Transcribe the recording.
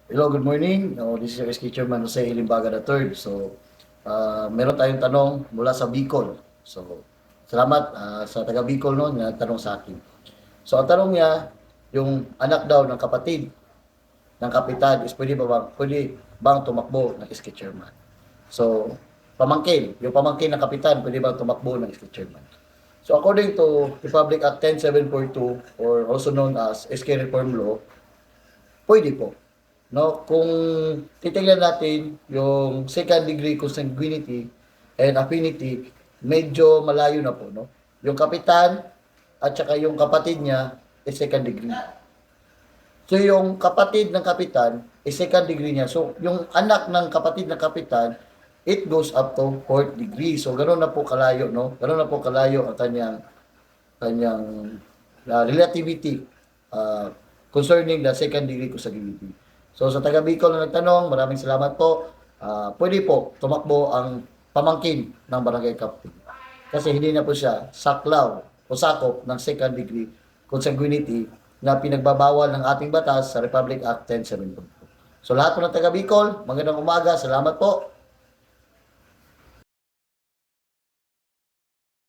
Hello, good morning. This is your SK Chairman Jose Ilimbaga III. So, meron tayong tanong mula sa Bicol. So, salamat sa taga Bicol no, na nagtanong sa akin. So, ang tanong niya, yung anak daw ng kapatid ng kapitan is pwede bang tumakbo ng SK Chairman? So, yung pamangkin ng kapitan, pwede bang tumakbo ng SK Chairman? So, according to Republic Act 10742 or also known as SK Reform Law, pwede po. No, kung titingnan natin yung second degree consanguinity and affinity, medyo malayo na po, no? Yung kapitan at saka yung kapatid niya is second degree. So yung kapatid ng kapitan is second degree niya. So yung anak ng kapatid ng kapitan, it goes up to fourth degree. So ganoon na po kalayo, no? Ganoon na po kalayo ang kanyang relativity uh, concerning the second degree consanguinity. So sa taga Bicol na nagtanong, maraming salamat po. Pwede po tumakbo ang pamangkin ng barangay captain. Kasi hindi na po siya saklaw o sakop ng second degree consanguinity na pinagbabawal ng ating batas sa Republic Act 1072. So lahat po ng taga Bicol, magandang umaga, salamat po.